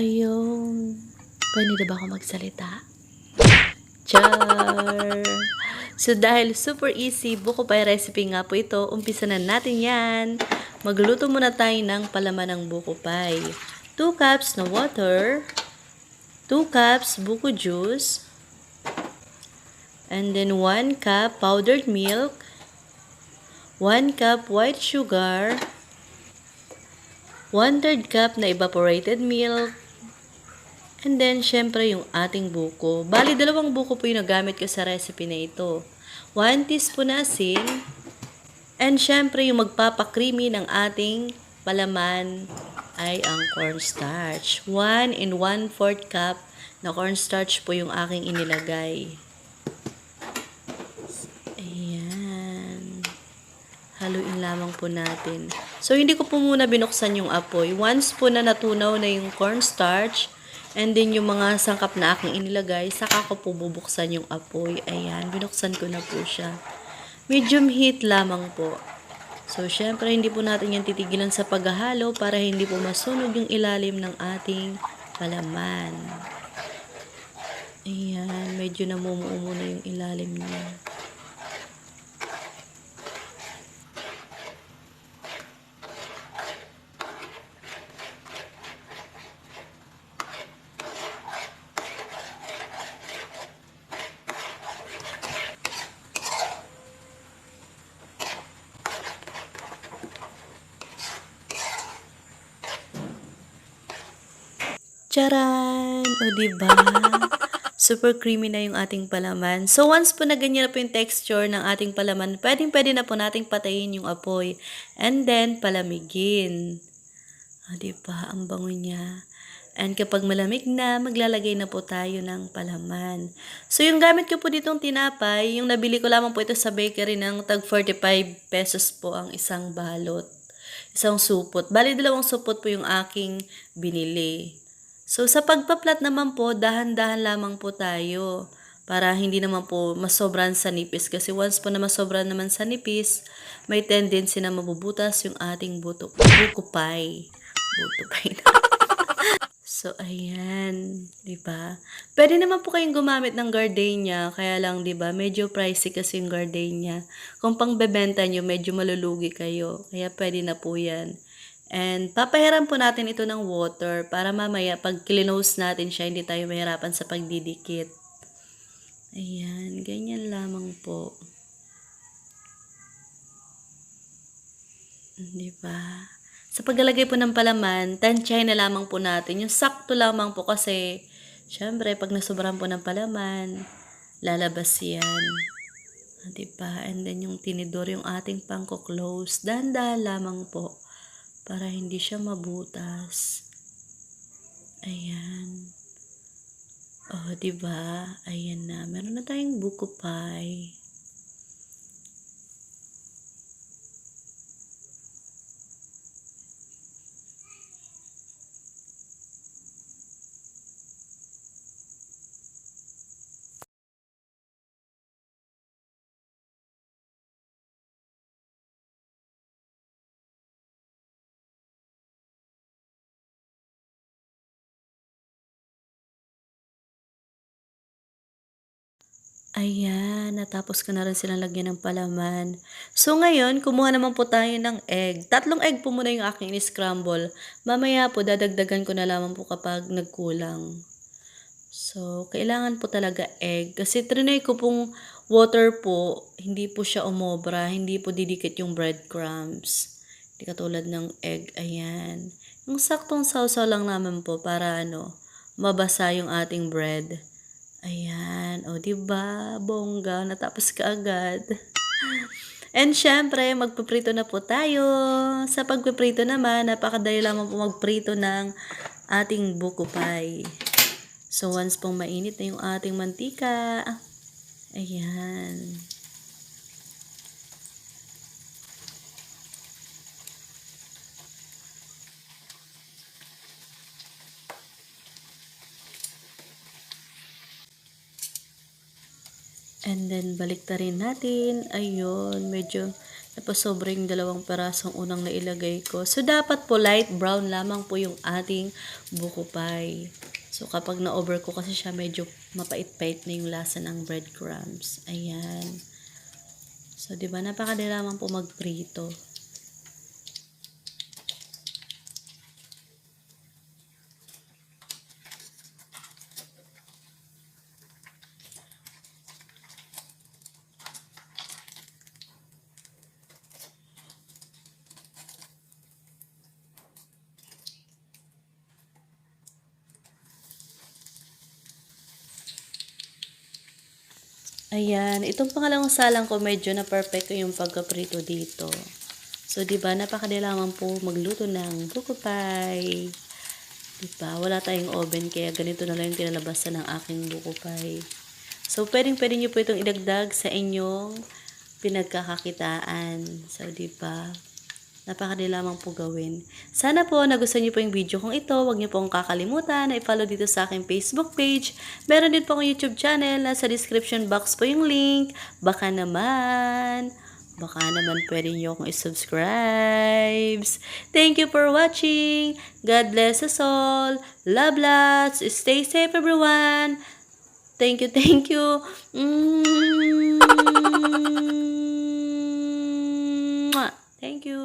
Ayun. Puwede na ba ako magsalita? Char! So, dahil super easy, buko pie recipe nga po ito, umpisa na natin yan. Magluluto muna tayo ng palaman ng buko pie. 2 cups na water, 2 cups buko juice, and then 1 cup powdered milk, 1 cup white sugar, 1/3 cup na evaporated milk, and then, syempre, yung ating buko. Bali, 2 buko po yung nagamit ko sa recipe na ito. 1 teaspoon na asin, and syempre, yung magpapakreamy ng ating palaman ay ang cornstarch. 1 and 1/4 cup na cornstarch po yung aking inilagay. Ayan. Haluin lamang po natin. So, hindi ko po muna binuksan yung apoy. Once po na natunaw na yung cornstarch, and then yung mga sangkap na aking inilagay, saka ko po bubuksan yung apoy. Ayan, binuksan ko na po siya. Medium heat lamang po. So, syempre, hindi po natin yan titigilan sa paghahalo para hindi po masunog yung ilalim ng ating palaman. Ayan, medyo namumuo na yung ilalim niya. Charan! O, diba? Super creamy na yung ating palaman. So, once po na ganyan na po yung texture ng ating palaman, pwedeng-pwede na po nating patayin yung apoy. And then, palamigin. O, diba? Ang bango niya. And kapag malamig na, maglalagay na po tayo ng palaman. So, yung gamit ko po ditong tinapay, yung nabili ko lamang po ito sa bakery ng tag 45 pesos po ang isang balot. Isang supot. Bali, 2 supot po yung aking binili. So, sa pagpaplat naman po, dahan-dahan lamang po tayo para hindi naman po masobran sa nipis. Kasi once po na masobran naman sa nipis, may tendency na mabubutas yung ating buko pie. Buto pie na. So, ayan. Diba? Pwede naman po kayong gumamit ng gardenia. Kaya lang, diba, medyo pricey kasi yung gardenia. Kung pangbebenta nyo, medyo malulugi kayo. Kaya pwede na po yan. And papahiram po natin ito ng water para mamaya pag clinose natin siya, hindi tayo mahirapan sa pagdidikit. Ayan, ganyan lamang po. Diba? Sa paglalagay po ng palaman, tansyahin na lamang po natin. Yung sakto lamang po kasi, syempre, pag nasobrahan po ng palaman, lalabas yan. Diba? And then yung tinidor, yung ating pangko-close, dahan-dahan lamang po para hindi siya mabutas. Ayan. Oh, diba? Ayan na. Meron na tayong buko pie. Ayan, natapos ko na rin silang lagyan ng palaman. So, ngayon, kumuha naman po tayo ng egg. 3 egg po muna yung aking in-scramble. Mamaya po, dadagdagan ko na lamang po kapag nagkulang. So, kailangan po talaga egg. Kasi trinay ko pong water po, hindi po siya umobra. Hindi po didikit yung breadcrumbs. Hindi katulad ng egg. Ayan. Yung saktong sausaw lang naman po para mabasa yung ating bread. Ayan. O, diba? Bongga. Natapos ka agad. And syempre, magpiprito na po tayo. Sa pagpiprito naman, napakadali lamang po magprito ng ating buko pie. So, once pong mainit na yung ating mantika, ayan. And then, baliktarin natin. Ayun, medyo Tapos sobra yung 2 pirasong unang nailagay ko. So, dapat po light brown lamang po yung ating buko pie. So, kapag na-over ko kasi siya, medyo mapait-pait na yung lasa ng breadcrumbs. Ayan. So, di ba, napakadali lamang po magprito. Ayan, itong pangalawang salang ko medyo na perfect ko yung pagkaprito dito. So, 'di ba, napakadali lamang po magluto ng buko pie. 'Di ba? Wala tayong oven kaya ganito na lang yung kinalabasan ng aking buko pie. So, pwedeng-pwede niyo po itong idagdag sa inyong pinagkakakitaan. So, 'di ba? Napakadali lamang po gawin. Sana po nagustuhan niyo po yung video kong ito. Huwag niyo pong kakalimutan na i-follow dito sa aking Facebook page. Meron din po akong YouTube channel. Nasa description box po yung link. Baka naman pwede niyo akong i-subscribe. Thank you for watching. God bless us all. Love lots. Stay safe everyone. Thank you, thank you. Mwah. Thank you.